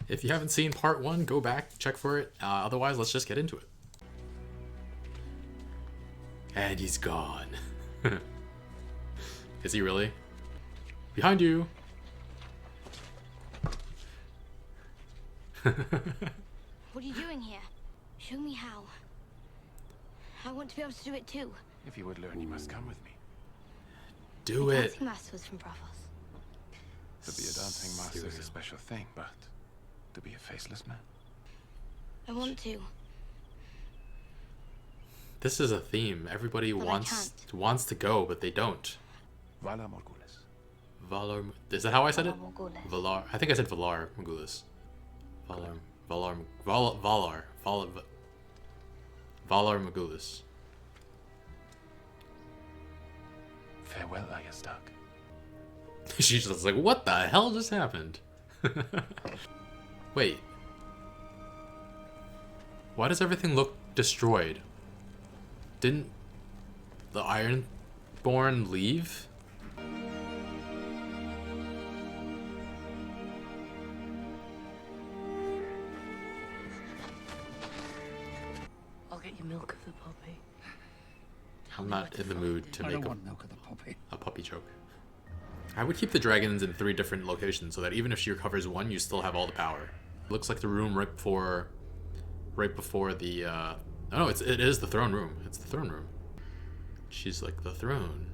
If you haven't seen part 1, go back, check for it. Otherwise, let's just get into it. And he's gone. Is he really? Behind you! What are you doing here? Show me how. I want to be able to do it too. If you would learn, you must come with me. Do The it! dancing master was from Braavos. To be a dancing master is a special thing, but to be a faceless man? I want to. This is a theme. Everybody But I wants to go, but they don't. Valar Morghulis. Valar... Is that how I said it? Valar Morghulis. Valar... I think I said Valar Morghulis. Valar Morghulis. Farewell, Arya Stark. She's just like, what the hell just happened? Wait. Why does everything look destroyed? Didn't the Ironborn leave? I'll get you milk of the poppy. I'm not in the mood to I make don't want milk of the poppy. a puppy joke. I would keep the dragons in 3 different locations so that even if she recovers 1, you still have all the power. It looks like the room right before the, oh no, it is the throne room. It's the throne room. She's like, the throne.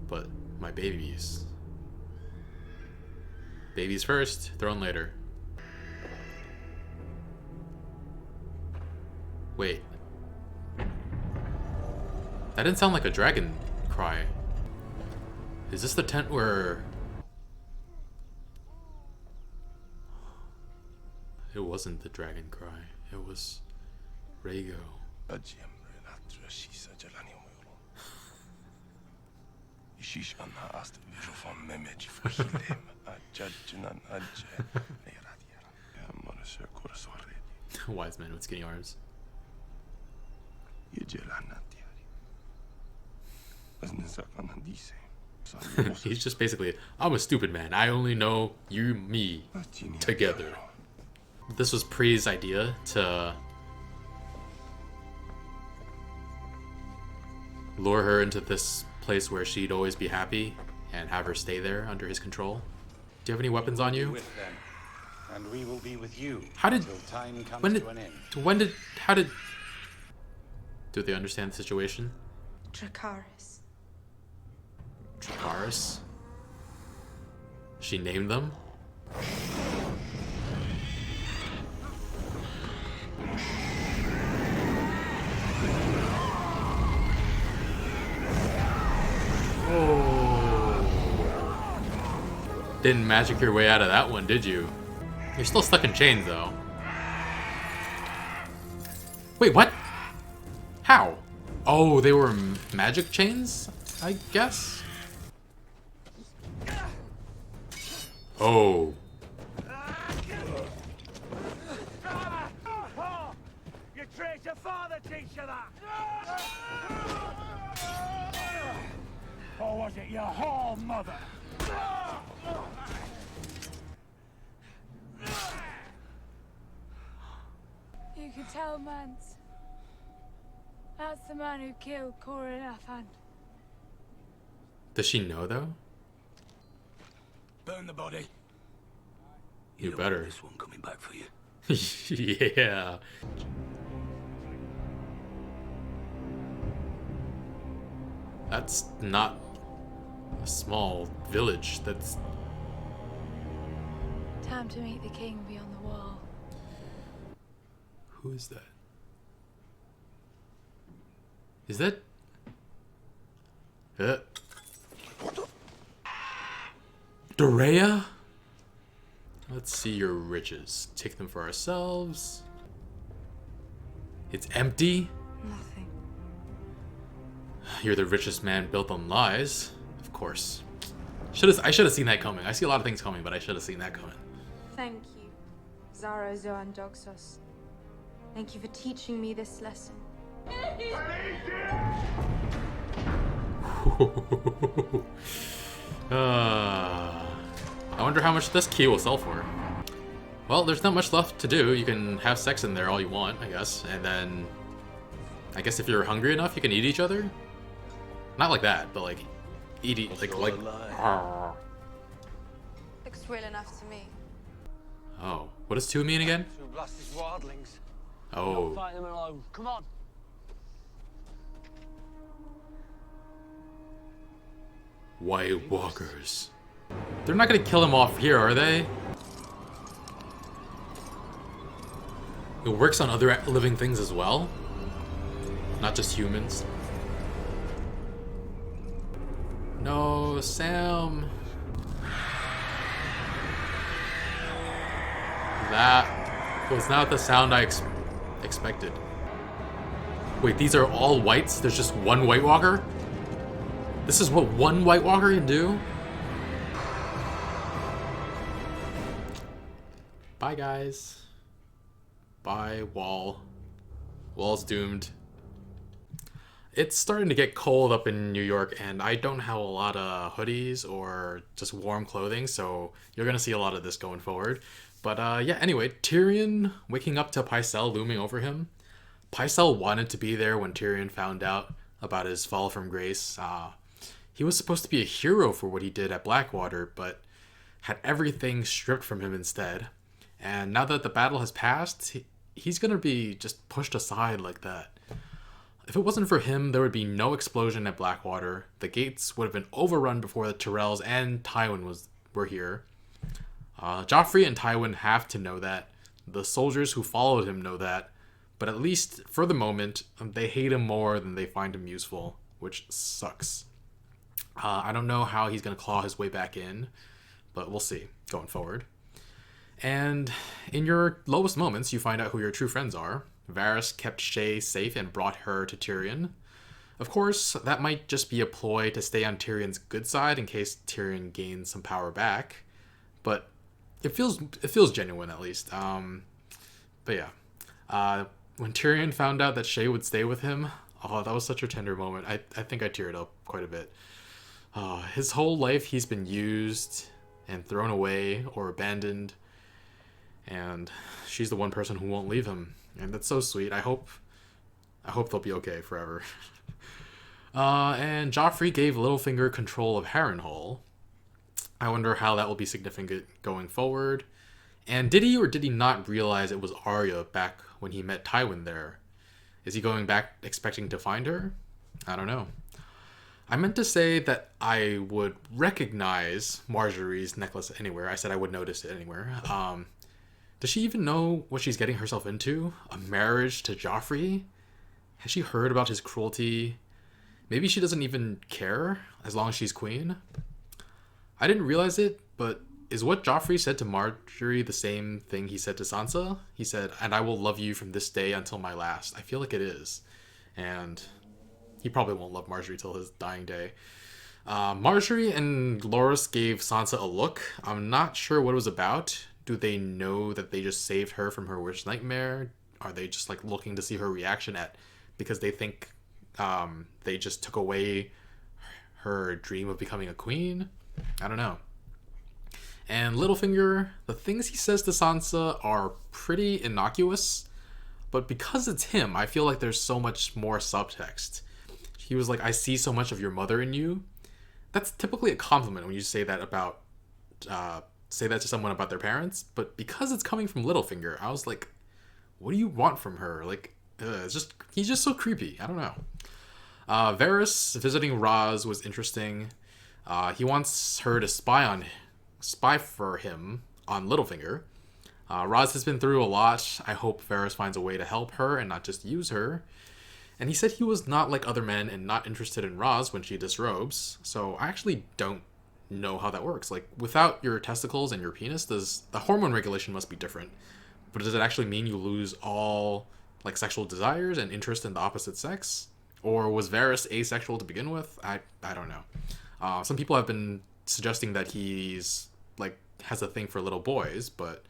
But my babies. Babies first, throne later. Wait. That didn't sound like a dragon cry. Is this the tent where... It wasn't the dragon cry. It was... Rhaego. Wise man with skinny arms. He's just basically, I'm a stupid man. I only know you, me, together. This was Pre's idea to lure her into this place where she'd always be happy and have her stay there under his control. Do you have any weapons on you? With them, and we will be with you How did... till time comes When did... to an end. When did... How did... Do they understand the situation? Dracarys. Dracarys? She named them? Oh. Didn't magic your way out of that one, did you? You're still stuck in chains, though. Wait, what? How? Oh, they were magic chains, I guess? Oh. You traitor father teach you that? Or was it your whore mother? You can tell, Mance. That's the man who killed Cora Lafan. Does she know, though? Burn the body. You better. This one coming back for you. Yeah. That's not a small village. That's... Time to meet the king beyond the wall. Who is that? Is that... Dorea? Let's see your riches. Take them for ourselves. It's empty. Nothing. You're the richest man built on lies. Of course. I should have seen that coming. I see a lot of things coming, but I should have seen that coming. Thank you, Zara Zoan Doxos. Thank you for teaching me this lesson. I wonder how much this key will sell for. Well, there's not much left to do. You can have sex in there all you want, I guess. And then, I guess if you're hungry enough, you can eat each other. Not like that, but like, like. Looks real enough to me. Oh, what does two mean again? Two blasted wildlings. Oh. Fight them alone. Come on. White Walkers. They're not gonna kill him off here, are they? It works on other living things as well, not just humans. No, Sam. That was not the sound I expected. Wait, these are all whites? There's just one White Walker? This is what one White Walker can do? Bye, guys. Bye, Wall. Wall's doomed. It's starting to get cold up in New York, and I don't have a lot of hoodies or just warm clothing, so you're gonna see a lot of this going forward. But yeah, anyway, Tyrion waking up to Pycelle looming over him. Pycelle wanted to be there when Tyrion found out about his fall from grace. He was supposed to be a hero for what he did at Blackwater, but had everything stripped from him instead. And now that the battle has passed, he's gonna be just pushed aside like that. If it wasn't for him, there would be no explosion at Blackwater. The gates would have been overrun before the Tyrells and Tywin were here. Joffrey and Tywin have to know that. The soldiers who followed him know that. But at least, for the moment, they hate him more than they find him useful, which sucks. I don't know how he's going to claw his way back in, but we'll see going forward. And in your lowest moments, you find out who your true friends are. Varys kept Shae safe and brought her to Tyrion. Of course, that might just be a ploy to stay on Tyrion's good side in case Tyrion gains some power back, but it feels genuine at least. But yeah, when Tyrion found out that Shae would stay with him, oh, that was such a tender moment. I think I teared up quite a bit. His whole life he's been used and thrown away or abandoned, and she's the one person who won't leave him. And that's so sweet. I hope they'll be okay forever. And Joffrey gave Littlefinger control of Harrenhal. I wonder how that will be significant going forward. And did he or did he not realize it was Arya back when he met Tywin there? Is he going back expecting to find her? I don't know. I meant to say that I would recognize Marjorie's necklace anywhere. I said I would notice it anywhere. Does she even know what she's getting herself into? A marriage to Joffrey? Has she heard about his cruelty? Maybe she doesn't even care, as long as she's queen? I didn't realize it, but is what Joffrey said to Marjorie the same thing he said to Sansa? He said, "And I will love you from this day until my last." I feel like it is. And he probably won't love Marjorie till his dying day. Marjorie and Loras gave Sansa a look. I'm not sure what it was about. Do they know that they just saved her from her worst nightmare? Are they just like looking to see her reaction because they think they just took away her dream of becoming a queen? I don't know. And Littlefinger, the things he says to Sansa are pretty innocuous, but because it's him, I feel like there's so much more subtext. He was like, "I see so much of your mother in you." That's typically a compliment when you say that to someone about their parents, but because it's coming from Littlefinger, I was like, what do you want from her? Like, he's just so creepy. I don't know. Varys visiting Raz was interesting. He wants her to spy for him on Littlefinger. Raz has been through a lot. I hope Varys finds a way to help her and not just use her. And he said he was not like other men and not interested in Raz when she disrobes. So I actually don't know how that works. Like, without your testicles and your penis, the hormone regulation must be different. But does it actually mean you lose all like sexual desires and interest in the opposite sex? Or was Varys asexual to begin with? I don't know. Some people have been suggesting that he's like has a thing for little boys, but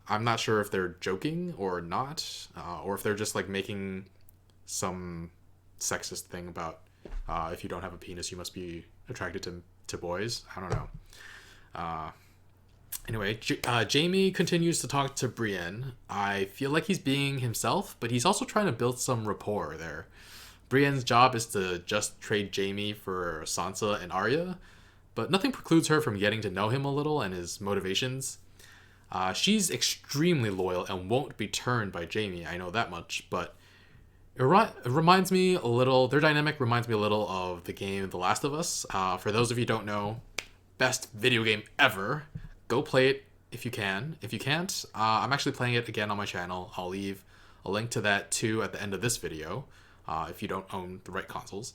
I'm not sure if they're joking or not, or if they're just like making some sexist thing about if you don't have a penis you must be attracted to boys. I don't know. Anyway, Jaime continues to talk to Brienne. I feel like he's being himself, but he's also trying to build some rapport there. Brienne's job is to just trade Jaime for Sansa and Arya, but nothing precludes her from getting to know him a little and his motivations. She's extremely loyal and won't be turned by Jaime, I know that much, but it reminds me a little, their dynamic reminds me a little of the game The Last of Us. For those of you who don't know, best video game ever. Go play it if you can. If you can't, I'm actually playing it again on my channel. I'll leave a link to that too at the end of this video, if you don't own the right consoles.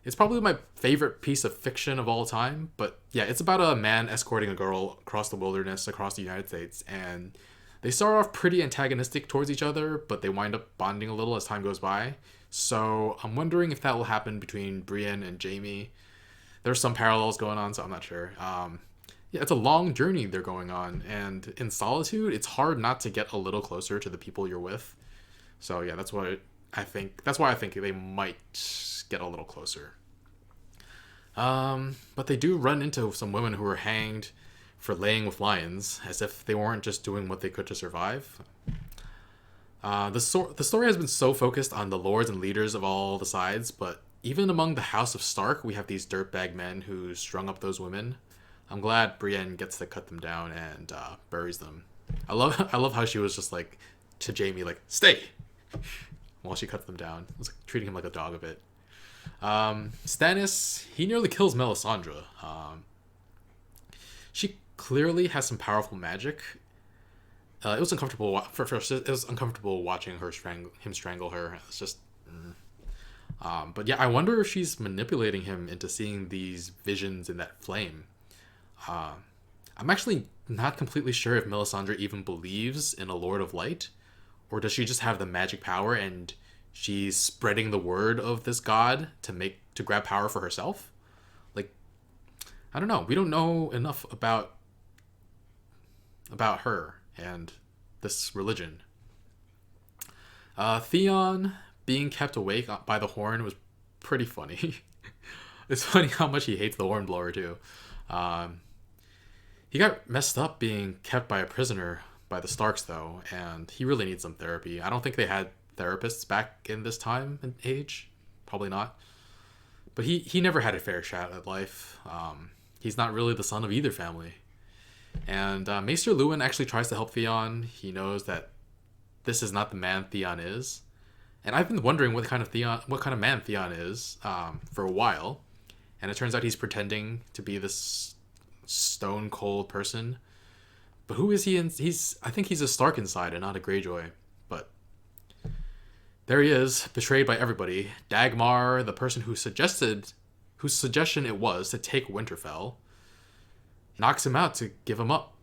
It's probably my favorite piece of fiction of all time, but yeah, it's about a man escorting a girl across the wilderness across the United States, and they start off pretty antagonistic towards each other, but they wind up bonding a little as time goes by. So I'm wondering if that will happen between Brienne and Jaime. There's some parallels going on, so I'm not sure. Yeah, it's a long journey they're going on, and in solitude, it's hard not to get a little closer to the people you're with. So yeah, that's why I think they might get a little closer. But they do run into some women who are hanged for laying with lions, as if they weren't just doing what they could to survive. The story has been so focused on the lords and leaders of all the sides, but even among the House of Stark, we have these dirtbag men who strung up those women. I'm glad Brienne gets to cut them down and buries them. I love how she was just like to Jaime, like, stay, while she cuts them down. It was like treating him like a dog a bit. Stannis, he nearly kills Melisandre. She clearly has some powerful magic. It was uncomfortable. It was uncomfortable watching him strangle her. It's just. But yeah, I wonder if she's manipulating him into seeing these visions in that flame. I'm actually not completely sure if Melisandre even believes in a Lord of Light, or does she just have the magic power and she's spreading the word of this god to grab power for herself? Like, I don't know. We don't know enough about her and this religion. Theon being kept awake by the horn was pretty funny. It's funny how much he hates the hornblower too. He got messed up being kept by a prisoner by the Starks though, and he really needs some therapy. I don't think they had therapists back in this time and age. Probably not. But he never had a fair shot at life. He's not really the son of either family. And Maester Luwin actually tries to help Theon. He knows that this is not the man Theon is. And I've been wondering what kind of man Theon is for a while. And it turns out he's pretending to be this stone cold person. But who is he? I think he's a Stark inside and not a Greyjoy. But there he is, betrayed by everybody. Dagmar, the person whose suggestion it was to take Winterfell, knocks him out to give him up.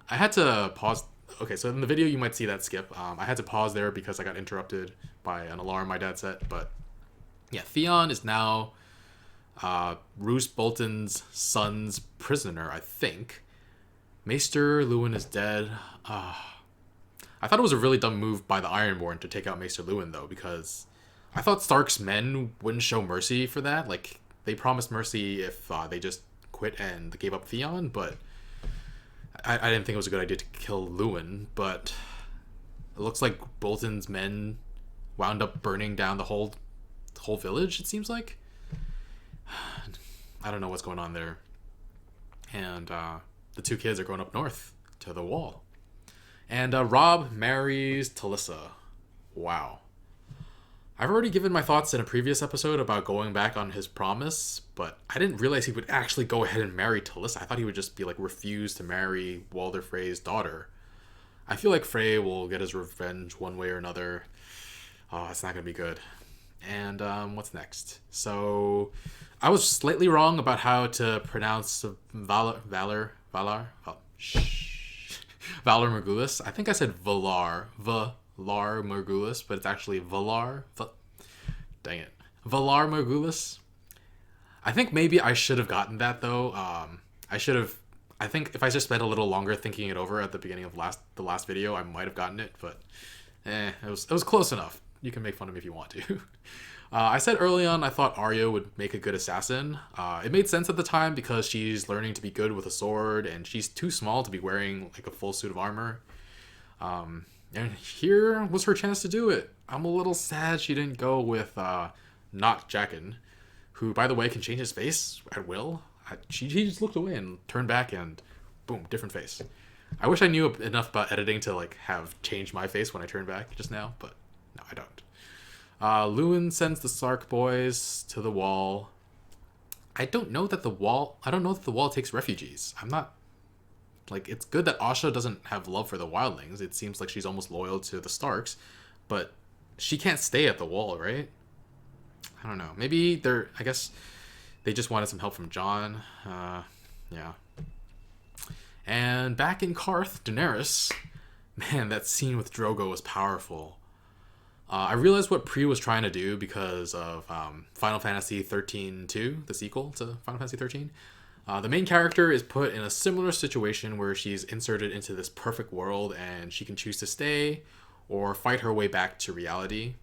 I had to pause. Okay, so in the video you might see that skip. I had to pause there because I got interrupted by an alarm my dad set. But yeah, Theon is now Roose Bolton's son's prisoner, I think. Maester Luwin is dead. I thought it was a really dumb move by the Ironborn to take out Maester Luwin, though, because I thought Stark's men wouldn't show mercy for that. Like, they promised mercy if they just quit and gave up Theon, but I didn't think it was a good idea to kill Luwin, but it looks like Bolton's men wound up burning down the whole village, it seems like. I don't know what's going on there. And the two kids are going up north to the wall. And Robb marries Talissa. Wow. I've already given my thoughts in a previous episode about going back on his promise, but I didn't realize he would actually go ahead and marry Talissa. I thought he would just be like refuse to marry Walder Frey's daughter. I feel like Frey will get his revenge one way or another. Oh, it's not gonna be good. And what's next? So I was slightly wrong about how to pronounce Valar Morghulis. I think I said Valar Morghulis, but it's actually Valar. Dang it. Valar Morghulis. I think maybe I should have gotten that though. I think if I just spent a little longer thinking it over at the beginning of the last video, I might have gotten it, but it was close enough. You can make fun of me if you want to. I said early on I thought Arya would make a good assassin. It made sense at the time because she's learning to be good with a sword, and she's too small to be wearing like a full suit of armor. And here was her chance to do it. I'm a little sad she didn't go with not Jaqen, who, by the way, can change his face at will. He just looked away and turned back, and boom, different face. I wish I knew enough about editing to like have changed my face when I turned back just now, but no, I don't. Lewin sends the Stark boys to the Wall. I don't know that the Wall takes refugees. I'm not like, it's good that Asha doesn't have love for the wildlings. It seems like she's almost loyal to the Starks, but she can't stay at the Wall, right? I don't know. Maybe I guess they just wanted some help from Jon. Yeah. And back in Qarth, Daenerys. Man, that scene with Drogo was powerful. I realized what Pri was trying to do because of Final Fantasy 13-2, the sequel to Final Fantasy 13. The main character is put in a similar situation where she's inserted into this perfect world and she can choose to stay or fight her way back to reality.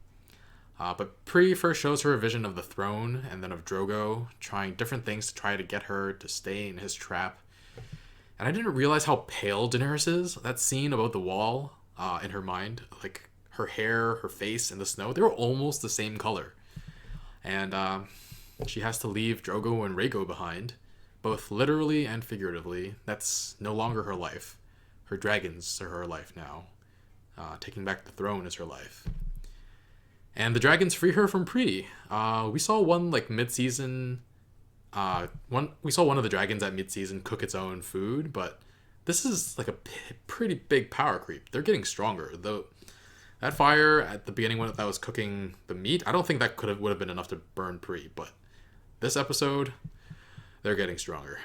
But Pri first shows her a vision of the throne and then of Drogo, trying different things to try to get her to stay in his trap. And I didn't realize how pale Daenerys is. That scene about the Wall in her mind, like her hair, her face, and the snow, they were almost the same color. And she has to leave Drogo and Rhaego behind, both literally and figuratively. That's no longer her life. Her dragons are her life now. Taking back the throne is her life. And the dragons free her from Pri. We saw one like mid-season. We saw one of the dragons at mid-season cook its own food, but this is like a pretty big power creep. They're getting stronger. Though that fire at the beginning when that was cooking the meat, I don't think that would have been enough to burn Pri. But this episode, they're getting stronger.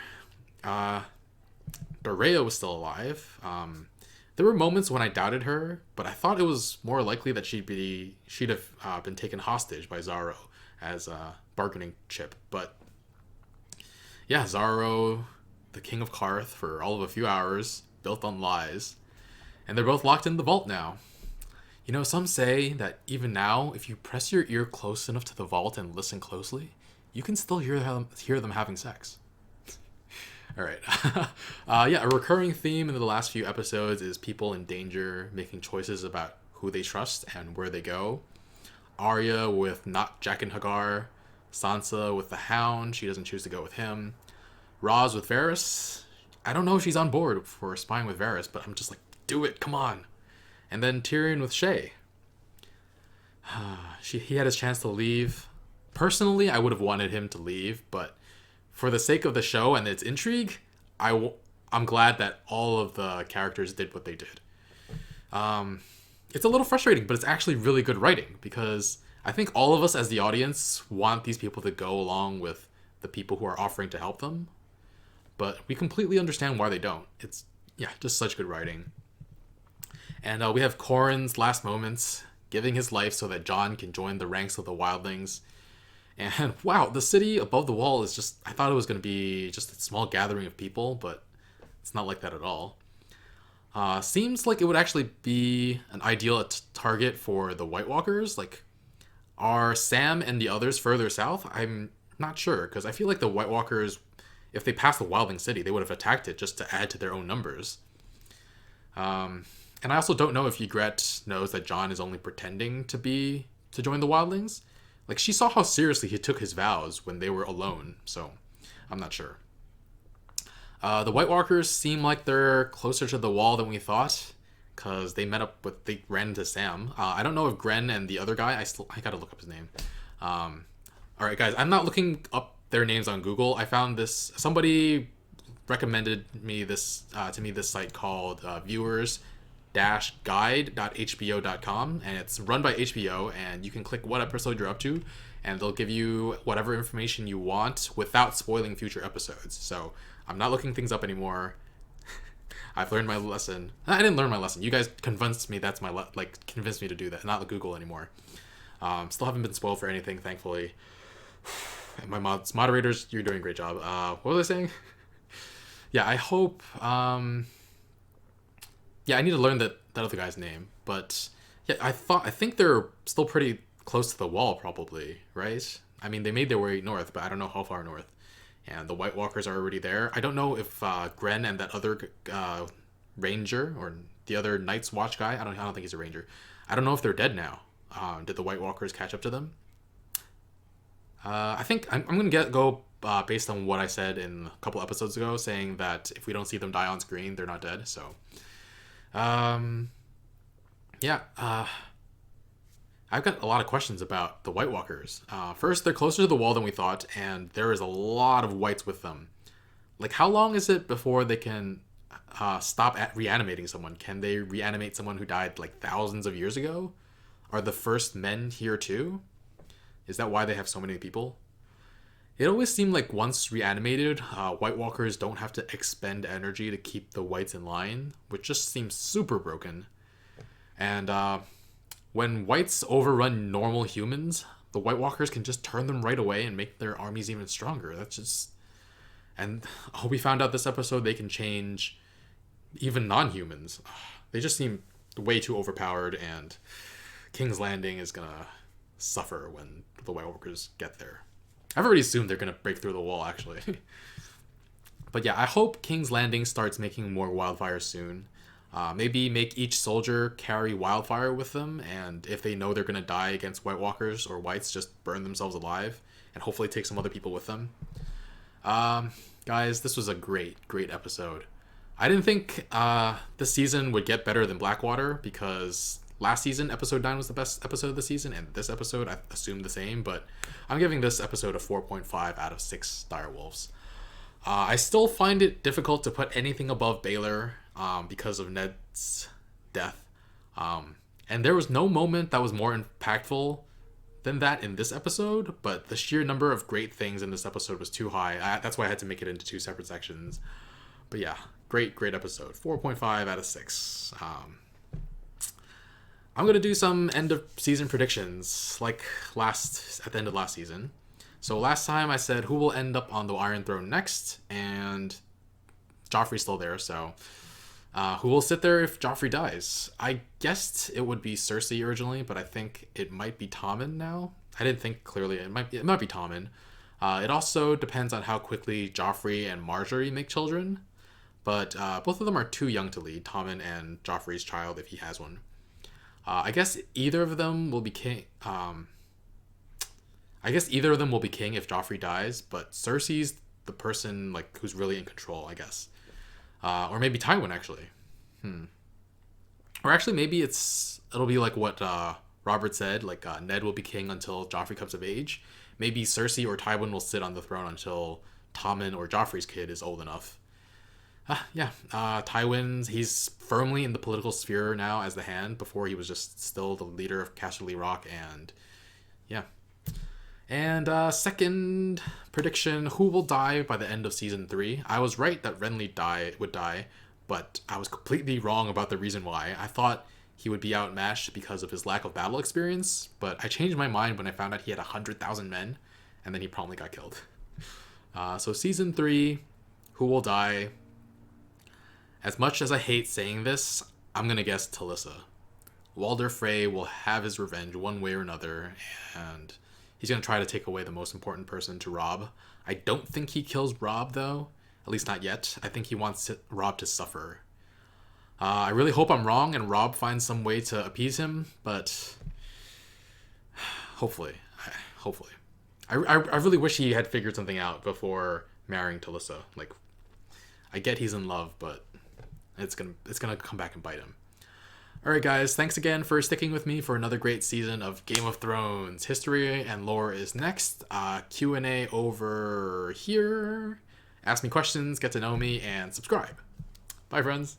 Dorea was still alive. There were moments when I doubted her, but I thought it was more likely that she'd have been taken hostage by Xaro as a bargaining chip. But yeah, Xaro, the king of Qarth, for all of a few hours, built on lies, and they're both locked in the vault now. You know, some say that even now, if you press your ear close enough to the vault and listen closely, you can still hear them having sex. All right. Yeah, a recurring theme in the last few episodes is people in danger making choices about who they trust and where they go. Arya with not Jaqen Hagar. Sansa with the Hound. She doesn't choose to go with him. Roz with Varys. I don't know if she's on board for spying with Varys, but I'm just like, do it, come on. And then Tyrion with Shay. He had his chance to leave. Personally, I would have wanted him to leave, but for the sake of the show and its intrigue, I'm glad that all of the characters did what they did. It's a little frustrating, but it's actually really good writing because I think all of us as the audience want these people to go along with the people who are offering to help them, but we completely understand why they don't. It's, yeah, just such good writing. And we have Corran's last moments, giving his life so that Jon can join the ranks of the wildlings. And wow, the city above the Wall is just, I thought it was going to be just a small gathering of people, but it's not like that at all. Seems like it would actually be an ideal target for the White Walkers. Like, are Sam and the others further south? I'm not sure, because I feel like the White Walkers, if they passed the Wildling City, they would have attacked it just to add to their own numbers. And I also don't know if Ygritte knows that Jon is only pretending to join the Wildlings. Like, she saw how seriously he took his vows when they were alone, so I'm not sure. The White Walkers seem like they're closer to the Wall than we thought, because they ran into Sam. I don't know if Gren and the other guy, I gotta look up his name. Alright guys, I'm not looking up their names on Google. I found this, somebody recommended this site called viewers-guide.hbo.com, and it's run by HBO, and you can click what episode you're up to, and they'll give you whatever information you want without spoiling future episodes. So I'm not looking things up anymore. I've learned my lesson. I didn't learn my lesson. You guys convinced me convinced me to do that, not Google anymore. Still haven't been spoiled for anything, thankfully. And my moderators, you're doing a great job. What was I saying? Yeah, I hope. Yeah, I need to learn that other guy's name, but Yeah, I think they're still pretty close to the wall, probably, right? I mean, they made their way north, but I don't know how far north. And the White Walkers are already there. I don't know if Gren and that other ranger or the other Night's Watch guy. I don't think he's a ranger. I don't know if they're dead now. Did the White Walkers catch up to them? I think I'm gonna go based on what I said in a couple episodes ago, saying that if we don't see them die on screen, they're not dead. So, yeah. I've got a lot of questions about the White Walkers. First, they're closer to the wall than we thought, and there is a lot of whites with them. Like, how long is it before they can stop reanimating someone? Can they reanimate someone who died like thousands of years ago? Are the first men here too? Is that why they have so many people? It always seemed like once reanimated, White Walkers don't have to expend energy to keep the whites in line, which just seems super broken. And when whites overrun normal humans, the White Walkers can just turn them right away and make their armies even stronger. That's just... And we found out this episode they can change even non-humans. They just seem way too overpowered, and King's Landing is gonna suffer when the White Walkers get there. I've already assumed they're gonna break through the wall, actually. But yeah, I hope King's Landing starts making more wildfires soon. Maybe make each soldier carry wildfire with them, and if they know they're gonna die against White Walkers or whites, just burn themselves alive, and hopefully take some other people with them. Guys, this was a great episode. I didn't think this season would get better than Blackwater, because last season, episode 9 was the best episode of the season, and this episode, I assumed the same, but I'm giving this episode a 4.5 out of 6 direwolves. I still find it difficult to put anything above Baelor, because of Ned's death. And there was no moment that was more impactful than that in this episode, but the sheer number of great things in this episode was too high. That's why I had to make it into 2 separate sections. But yeah, great episode. 4.5 out of 6. I'm going to do some end of season predictions, like at the end of last season. So last time I said who will end up on the Iron Throne next, and Joffrey's still there, so who will sit there if Joffrey dies? I guessed it would be Cersei originally, but I think it might be Tommen now. I didn't think clearly. It might be Tommen. It also depends on how quickly Joffrey and Marjorie make children, but both of them are too young to lead, Tommen and Joffrey's child if he has one. I guess either of them will be king. I guess either of them will be king if Joffrey dies, but Cersei's the person like who's really in control, I guess. Or maybe Tywin, actually. Or actually, maybe it'll be like what Robert said, like Ned will be king until Joffrey comes of age. Maybe Cersei or Tywin will sit on the throne until Tommen or Joffrey's kid is old enough. Tywin, he's firmly in the political sphere now as the Hand. Before he was just still the leader of Casterly Rock, and yeah. And second prediction, who will die by the end of season 3? I was right that Renly would die, but I was completely wrong about the reason why. I thought he would be outmatched because of his lack of battle experience, but I changed my mind when I found out he had 100,000 men, and then he promptly got killed. So season 3, who will die? As much as I hate saying this, I'm gonna guess Talissa. Walder Frey will have his revenge one way or another, and he's going to try to take away the most important person to Robb. I don't think he kills Robb, though. At least not yet. I think he wants Robb to suffer. I really hope I'm wrong and Robb finds some way to appease him, but hopefully. I really wish he had figured something out before marrying Talissa. Like, I get he's in love, but it's gonna come back and bite him. Alright guys, thanks again for sticking with me for another great season of Game of Thrones. History and lore is next. Q&A over here. Ask me questions, get to know me, and subscribe. Bye friends.